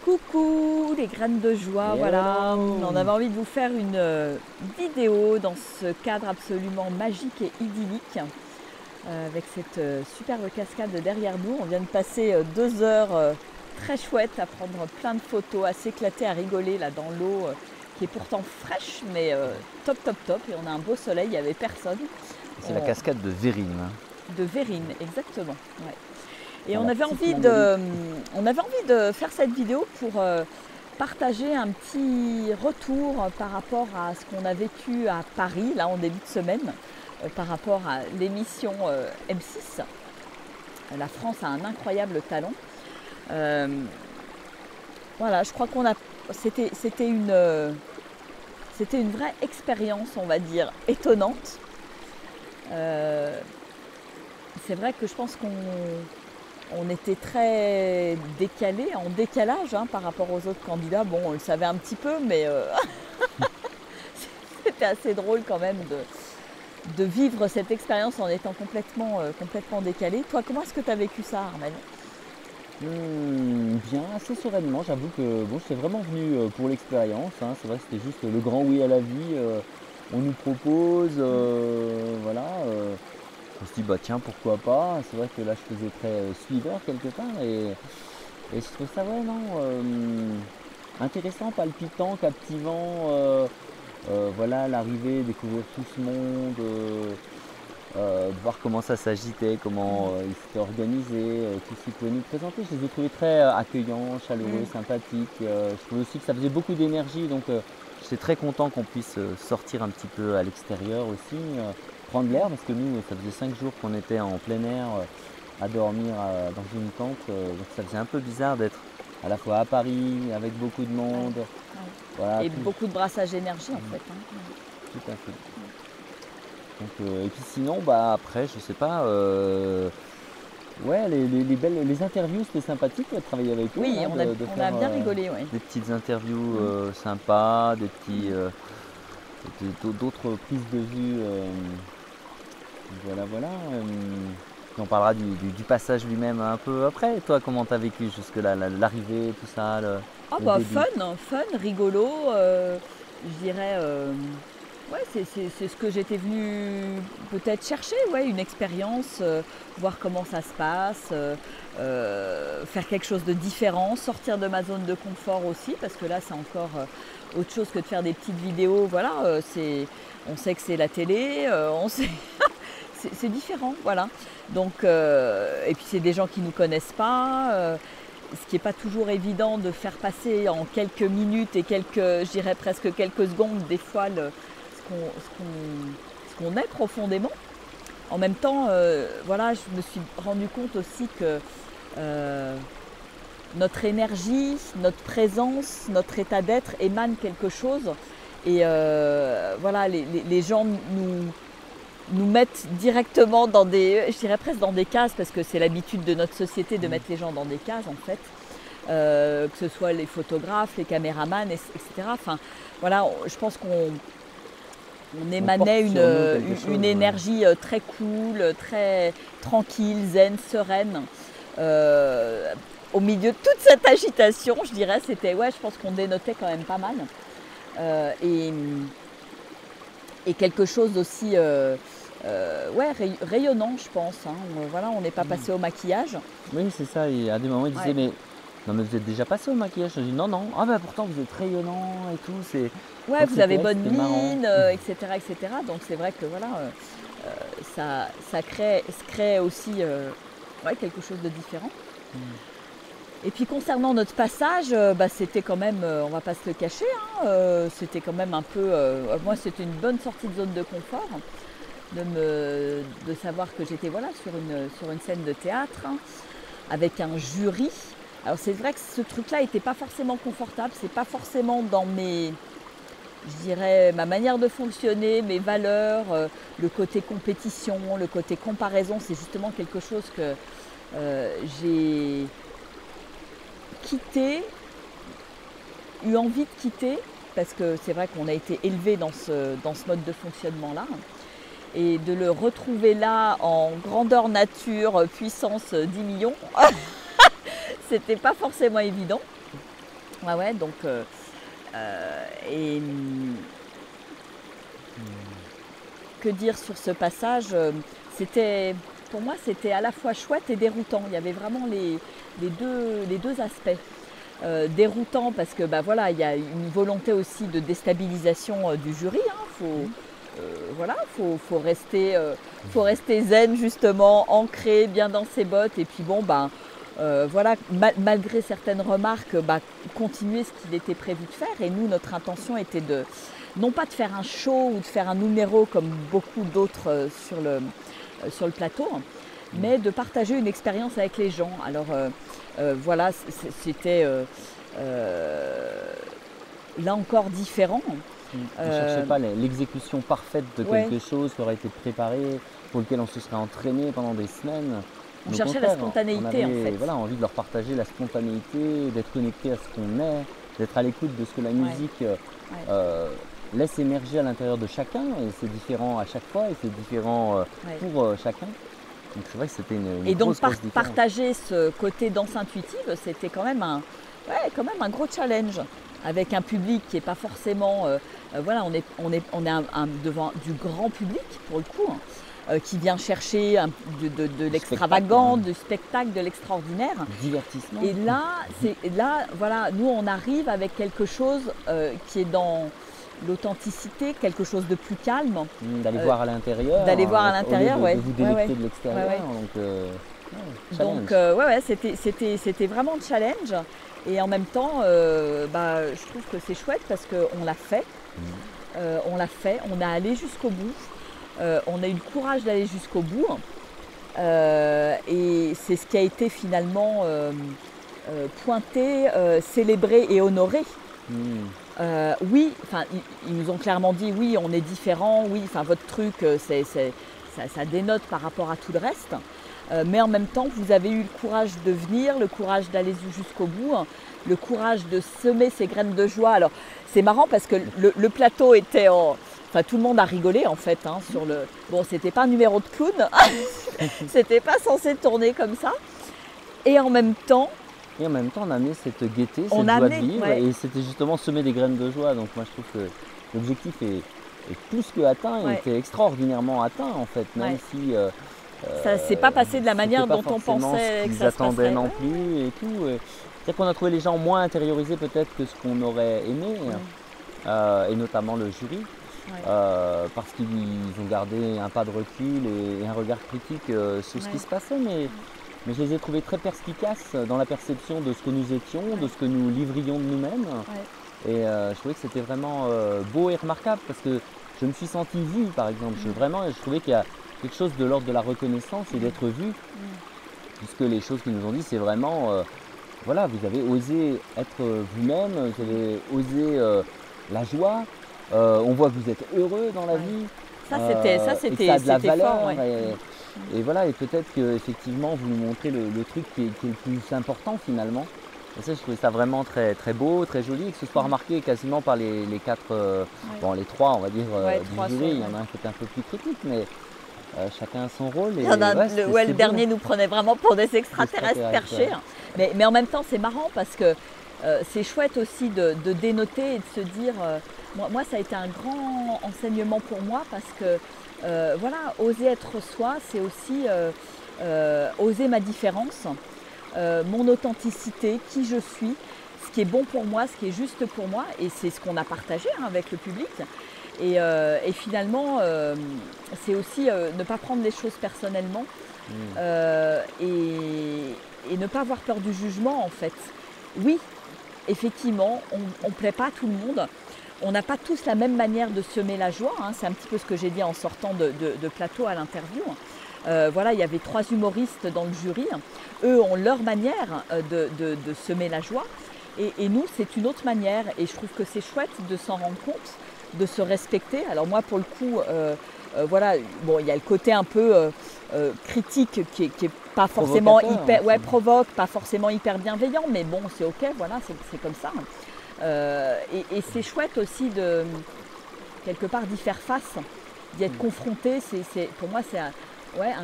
Coucou les graines de joie, Et voilà, hello. on avait envie de vous faire une vidéo dans ce cadre absolument magique et idyllique avec cette superbe cascade derrière nous. On vient de passer 2 heures très chouettes à prendre plein de photos, à s'éclater, à rigoler là dans l'eau qui est pourtant fraîche mais top top top, et on a un beau soleil, il n'y avait personne. C'est la cascade de Vérine. De Vérine, exactement. Ouais. Et Dans on la avait, petite envie de faire cette vidéo pour partager un petit retour par rapport à ce qu'on a vécu à Paris, là en début de semaine, par rapport à l'émission M6. La France a un incroyable talent. Voilà, je crois c'était une vraie expérience, on va dire, étonnante. C'est vrai que je pense qu'on était très décalé, en décalage par rapport aux autres candidats. Bon, on le savait un petit peu, mais c'était assez drôle quand même de vivre cette expérience en étant complètement décalé. Toi, comment est-ce que tu as vécu ça, Armel? Bien, assez sereinement. J'avoue que bon, j'étais vraiment venu pour l'expérience. C'est vrai que c'était juste le grand oui à la vie. On nous propose, voilà. On se dit bah tiens pourquoi pas. C'est vrai que là je faisais très suiveur quelque part et je trouve ça ouais non intéressant, palpitant, captivant. Voilà l'arrivée, découvrir tout ce monde. De voir comment ça s'agitait, comment ils s'étaient organisés, tout ce qu'ils pouvaient nous présenter. Je les ai trouvés très accueillants, chaleureux, sympathiques. Je trouvais aussi que ça faisait beaucoup d'énergie, donc j'étais très content qu'on puisse sortir un petit peu à l'extérieur aussi, prendre l'air, parce que nous, ça faisait 5 jours qu'on était en plein air à dormir dans une tente, donc ça faisait un peu bizarre d'être à la fois à Paris, avec beaucoup de monde. Ouais. Voilà, Et tout, beaucoup de brassage d'énergie en fait. tout à fait. Donc, et puis sinon, bah après, je sais pas, ouais, les interviews, c'était sympathique de travailler avec eux, Oui, là, on de a faire bien rigolé, oui. des petites interviews sympas, des petits, d'autres prises de vue, voilà, voilà. On parlera du passage lui-même un peu après. Toi, comment t'as vécu jusque-là, l'arrivée, tout ça, Ah le bah début? fun, rigolo, je dirais, ouais, c'est ce que j'étais venue peut-être chercher, ouais, une expérience, voir comment ça se passe, faire quelque chose de différent, sortir de ma zone de confort aussi, parce que là c'est encore autre chose que de faire des petites vidéos, voilà, on sait que c'est la télé, on sait, c'est différent, voilà. Donc, et puis c'est des gens qui ne nous connaissent pas. Ce qui n'est pas toujours évident de faire passer en quelques minutes et je dirais presque quelques secondes, des fois, ce qu'on est profondément. En même temps, voilà, je me suis rendu compte aussi que notre énergie, notre présence, notre état d'être émane quelque chose. Et voilà, les gens nous mettent directement dans je dirais presque dans des cases, parce que c'est l'habitude de notre société de mettre les gens dans des cases en fait, que ce soit les photographes, les caméramans, etc. Enfin, voilà, je pense qu'on émanait une énergie très cool, très tranquille, zen, sereine. Au milieu de toute cette agitation, je dirais, ouais, je pense qu'on dénotait quand même pas mal. Et quelque chose d'aussi ouais, rayonnant, je pense. Voilà, on n'est pas passé au maquillage. Oui, c'est ça. Et à des moments, il disait, Ouais. mais non, mais vous êtes déjà passé au maquillage. Je dis, non, non. Ah, bah pourtant, vous êtes rayonnant et tout. Ouais, Donc, vous avez c'était vrai que bonne c'était marrant. mine, etc., etc. Donc c'est vrai que voilà, ça crée aussi ouais, quelque chose de différent. Et puis concernant notre passage, bah, c'était quand même, on va pas se le cacher, c'était quand même un peu, moi c'était une bonne sortie de zone de confort, de savoir que j'étais voilà, sur une scène de théâtre, avec un jury. Alors c'est vrai que ce truc-là n'était pas forcément confortable, c'est pas forcément dans je dirais, ma manière de fonctionner, mes valeurs, le côté compétition, le côté comparaison, c'est justement quelque chose que j'ai eu envie de quitter, parce que c'est vrai qu'on a été élevé dans ce mode de fonctionnement-là. Et de le retrouver là en grandeur nature, puissance 10 millions, c'était pas forcément évident. Ouais, ouais, donc, et que dire sur ce passage? C'était, pour moi, c'était à la fois chouette et déroutant. Il y avait vraiment les deux aspects. Déroutant parce que bah, voilà, il y a une volonté aussi de déstabilisation du jury. Hein. Voilà, faut rester zen justement, ancré, bien dans ses bottes. Et puis bon, ben, voilà, malgré certaines remarques, bah, continuer ce qu'il était prévu de faire. Et nous, notre intention était de, non pas de faire un show ou de faire un numéro comme beaucoup d'autres sur le plateau, mais de partager une expérience avec les gens. Alors voilà, c'était là encore différent. On ne cherchait pas l'exécution parfaite de Ouais. quelque chose qui aurait été préparé, pour lequel on se serait entraîné pendant des semaines. On Au cherchait la contraire, spontanéité on en avait fait. voilà, envie de leur partager la spontanéité, d'être connecté à ce qu'on est, d'être à l'écoute de ce que la musique laisse émerger à l'intérieur de chacun. Et c'est différent à chaque fois et c'est différent Ouais. pour chacun. Donc c'est vrai que c'était une Et donc grosse différence. partager ce côté danse intuitive, c'était quand même quand même un gros challenge avec un public qui n'est pas forcément, voilà, on est devant du grand public pour le coup, qui vient chercher de l'extravagant, du spectacle, de l'extraordinaire. Divertissement. Et là, voilà, nous on arrive avec quelque chose qui est dans l'authenticité, quelque chose de plus calme. D'aller voir à l'intérieur. D'aller voir à au lieu l'intérieur, de ouais. vous délecter Ouais, ouais. de l'extérieur. Ouais, Donc, Donc, challenge. ouais, c'était vraiment un challenge. Et en même temps, bah, je trouve que c'est chouette parce qu'on l'a fait. On a allé jusqu'au bout. On a eu le courage d'aller jusqu'au bout. Et c'est ce qui a été finalement pointé, célébré et honoré. Oui, ils nous ont clairement dit oui, on est différents, oui, votre truc, ça dénote par rapport à tout le reste. Mais en même temps, vous avez eu le courage de venir, le courage d'aller jusqu'au bout, le courage de semer ces graines de joie. Alors, c'est marrant parce que le plateau était en... Enfin, tout le monde a rigolé en fait sur le... Bon, c'était pas un numéro de clown, c'était pas censé tourner comme ça. Et en même temps, on a amené cette gaieté, cette on a joie amené, de vivre, ouais. Et c'était justement semer des graines de joie. Donc moi je trouve que l'objectif est plus que atteint, il Ouais. était extraordinairement atteint en fait, même Ouais. si ça s'est pas passé de la manière c'était pas dont on forcément pensait ce que qu'ils ça se attendaient passerait. non plus et tout. C'est-à-dire qu'on a trouvé les gens moins intériorisés peut-être que ce qu'on aurait aimé, et notamment le jury. Parce qu'ils ont gardé un pas de recul et un regard critique sur ce qui se passait, mais je les ai trouvés très perspicaces dans la perception de ce que nous étions, de ce que nous livrions de nous-mêmes. Et je trouvais que c'était vraiment beau et remarquable parce que je me suis senti vu, par exemple. Je trouvais qu'il y a quelque chose de l'ordre de la reconnaissance et d'être vu, puisque les choses qu'ils nous ont dit, c'est vraiment, voilà, vous avez osé être vous-même, vous avez osé la joie. On voit que vous êtes heureux dans la vie. Ça, et que ça a de la valeur. fort, et voilà, et peut-être qu'effectivement, vous nous montrez le truc qui est le plus important finalement. Et ça, je trouvais ça vraiment très, très beau, très joli, et que ce soit remarqué quasiment par les quatre, bon, les trois, on va dire, du jury. Il y en a un qui était un peu plus critique, mais chacun a son rôle. Et, le dernier nous prenait vraiment pour des extraterrestres perchés. Mais en même temps, c'est marrant parce que c'est chouette aussi de dénoter et de se dire... moi, ça a été un grand enseignement pour moi parce que, voilà, oser être soi, c'est aussi oser ma différence, mon authenticité, qui je suis, ce qui est bon pour moi, ce qui est juste pour moi. Et c'est ce qu'on a partagé avec le public. Et finalement, c'est aussi ne pas prendre les choses personnellement et ne pas avoir peur du jugement en fait. Oui, effectivement, on ne plaît pas à tout le monde. On n'a pas tous la même manière de semer la joie. C'est un petit peu ce que j'ai dit en sortant de plateau à l'interview. Voilà, il y avait 3 humoristes dans le jury. Eux ont leur manière de semer la joie. Et nous, c'est une autre manière. Et je trouve que c'est chouette de s'en rendre compte, de se respecter. Alors moi, pour le coup, voilà, bon, il y a le côté un peu critique qui est pas forcément hyper, provoque, pas forcément hyper bienveillant, mais bon, c'est ok, voilà, c'est comme ça. Et c'est chouette aussi de quelque part d'y faire face, d'y être confronté. Pour moi, c'est un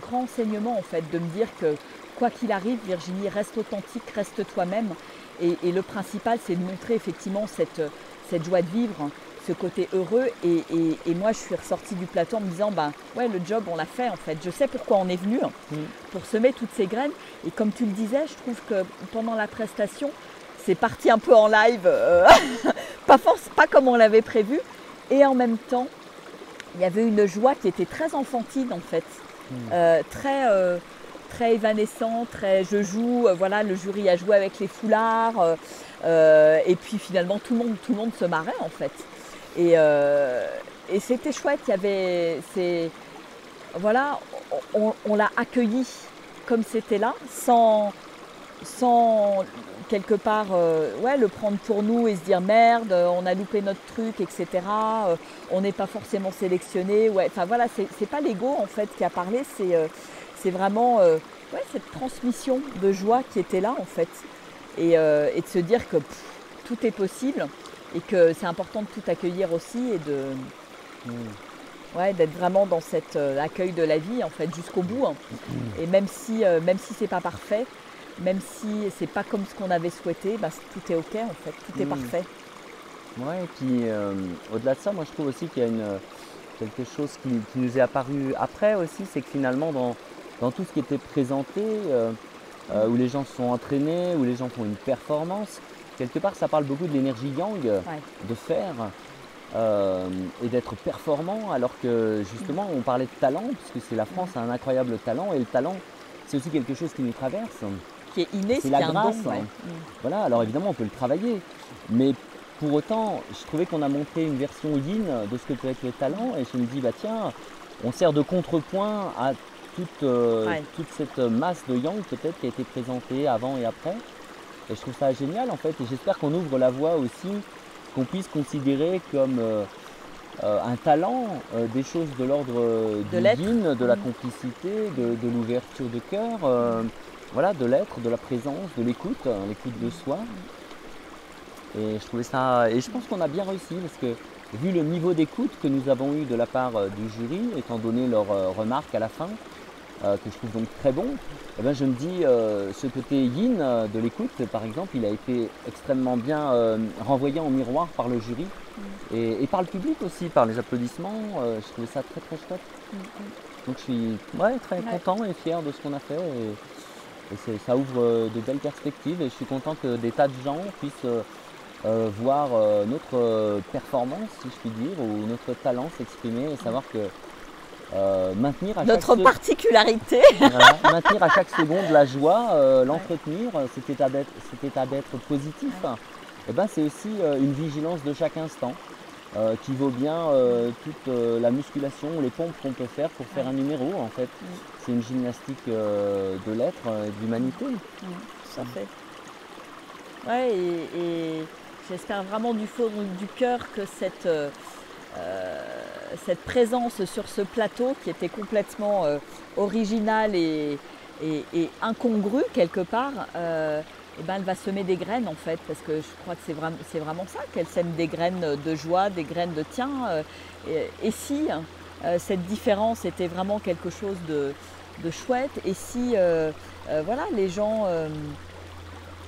grand enseignement en fait, de me dire que quoi qu'il arrive, Virginie, reste authentique, reste toi-même. Et le principal, c'est de montrer effectivement cette joie de vivre, hein, ce côté heureux. Et moi, je suis ressortie du plateau en me disant, ouais, le job, on l'a fait en fait. Je sais pourquoi on est venu, hein, pour semer toutes ces graines. Et comme tu le disais, je trouve que pendant la prestation, c'est parti un peu en live, pas comme on l'avait prévu. Et en même temps, il y avait une joie qui était très enfantine en fait, très évanescent, très je joue, voilà, le jury a joué avec les foulards, et puis finalement tout le monde se marrait en fait. Et c'était chouette, il y avait, voilà, on l'a accueilli comme c'était là, sans quelque part ouais, le prendre pour nous et se dire merde, on a loupé notre truc, etc. On n'est pas forcément sélectionné. Ouais. Enfin voilà, c'est pas l'ego en fait qui a parlé, c'est vraiment ouais, cette transmission de joie qui était là en fait. Et de se dire que tout est possible et que c'est important de tout accueillir aussi et ouais, d'être vraiment dans cet accueil de la vie en fait jusqu'au bout. Hein. Et même si c'est pas parfait, même si c'est pas comme ce qu'on avait souhaité, tout est ok en fait, tout est parfait. Ouais, et puis au-delà de ça, moi je trouve aussi qu'il y a quelque chose qui nous est apparu après aussi, c'est que finalement dans tout ce qui était présenté, où les gens se sont entraînés, où les gens font une performance, quelque part ça parle beaucoup de l'énergie yang, de faire et d'être performant, alors que justement on parlait de talent, puisque la France a un incroyable talent, et le talent c'est aussi quelque chose qui nous traverse. Qui est inné, c'est la grâce. Don, ouais. Voilà, alors évidemment on peut le travailler, mais pour autant je trouvais qu'on a montré une version yin de ce que peut être le talent, et je me dis tiens, on sert de contrepoint à toute cette masse de yang peut-être qui a été présentée avant et après, et je trouve ça génial en fait, et j'espère qu'on ouvre la voie aussi, qu'on puisse considérer comme un talent, des choses de l'ordre du yin, de la complicité, de l'ouverture de cœur, voilà, de l'être, de la présence, de l'écoute de soi. Et je trouvais ça, et je pense qu'on a bien réussi, parce que vu le niveau d'écoute que nous avons eu de la part du jury, étant donné leurs remarques à la fin, que je trouve donc très bon, eh bien je me dis ce côté yin de l'écoute, par exemple, il a été extrêmement bien renvoyé en miroir par le jury et par le public aussi, par les applaudissements. Je trouvais ça très très chouette. Donc je suis très content et fier de ce qu'on a fait, et ça ouvre de belles perspectives, et je suis content que des tas de gens puissent voir notre performance, si je puis dire, ou notre talent s'exprimer, et savoir que maintenir à notre particularité. Voilà, maintenir à chaque seconde la joie, l'entretenir, cet état d'être positif, c'est aussi une vigilance de chaque instant qui vaut bien toute la musculation, les pompes qu'on peut faire pour faire un numéro en fait. C'est une gymnastique de l'être et de l'humanité. Tout à fait. Ouais, et j'espère vraiment du fond du cœur que cette présence sur ce plateau qui était complètement originale et incongrue quelque part, elle va semer des graines en fait, parce que je crois que c'est vraiment ça, qu'elle sème des graines de joie, des graines de tiens. Et si cette différence était vraiment quelque chose de chouette, et si voilà, les gens,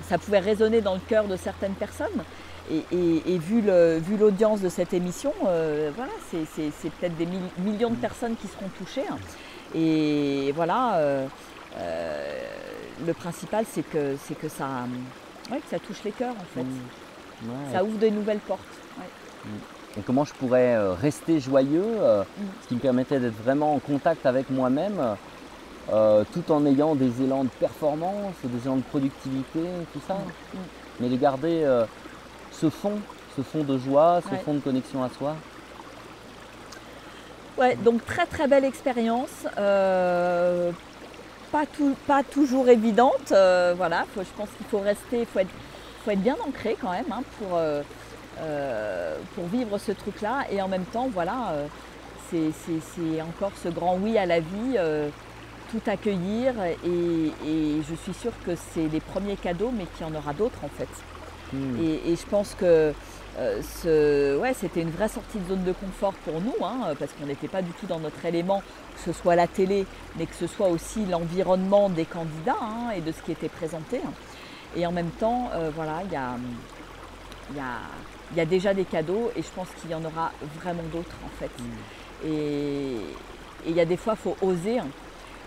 ça pouvait résonner dans le cœur de certaines personnes. Et vu l'audience de cette émission, voilà, c'est peut-être des millions de personnes qui seront touchées. Et voilà, le principal, c'est que ça touche les cœurs en fait. Ça ouvre de nouvelles portes. Et comment je pourrais rester joyeux, ce qui me permettait d'être vraiment en contact avec moi-même, tout en ayant des élans de performance, des élans de productivité, tout ça. Mais de garder ce fond de joie, ce fond de connexion à soi. Ouais, donc très très belle expérience, pas toujours évidente, voilà, je pense qu'il faut rester, faut être bien ancré quand même, hein, pour vivre ce truc-là, et en même temps, voilà, c'est encore ce grand oui à la vie, tout accueillir, et je suis sûre que c'est les premiers cadeaux, mais qu'il y en aura d'autres en fait. Et je pense que c'était une vraie sortie de zone de confort pour nous, hein, parce qu'on n'était pas du tout dans notre élément, que ce soit la télé, mais que ce soit aussi l'environnement des candidats, hein, et de ce qui était présenté. Et en même temps, voilà, il y a déjà des cadeaux et je pense qu'il y en aura vraiment d'autres en fait. Et il y a des fois, il faut oser.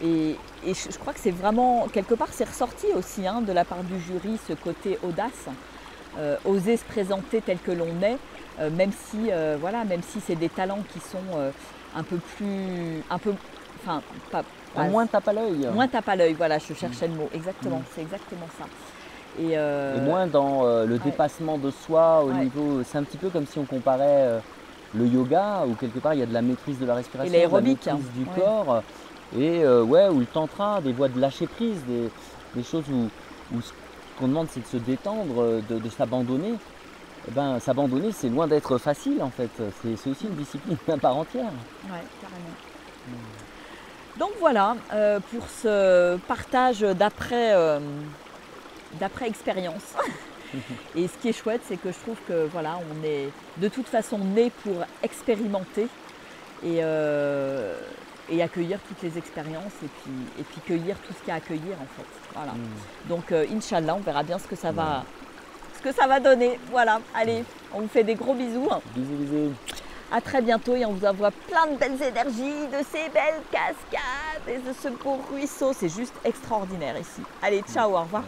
Et je crois que c'est vraiment, quelque part, c'est ressorti aussi de la part du jury, ce côté audace. Oser se présenter tel que l'on est, même si, voilà, même si c'est des talents qui sont un peu plus, enfin, moins tape à l'œil. Moins tape à l'œil, voilà, je cherchais le mot, exactement, c'est exactement ça. Et moins dans le dépassement de soi au niveau, c'est un petit peu comme si on comparait le yoga, où quelque part il y a de la maîtrise de la respiration, et l'aérobic, de la maîtrise du corps, et ou le tantra, des voies de lâcher prise, des choses où ce qu'on demande c'est de se détendre, de s'abandonner. Eh ben, s'abandonner, c'est loin d'être facile en fait, c'est aussi une discipline à part entière. Ouais, carrément. Donc voilà, pour ce partage d'après expérience. Et ce qui est chouette, c'est que je trouve que voilà, on est de toute façon né pour expérimenter et accueillir toutes les expériences et puis cueillir tout ce qu'il y a à accueillir en fait. Voilà. Donc Inch'Allah, on verra bien ce que ça va donner. Voilà, allez, on vous fait des gros bisous. Bisous, bisous. À très bientôt et on vous envoie plein de belles énergies, de ces belles cascades et de ce beau ruisseau. C'est juste extraordinaire ici. Allez, ciao, au revoir.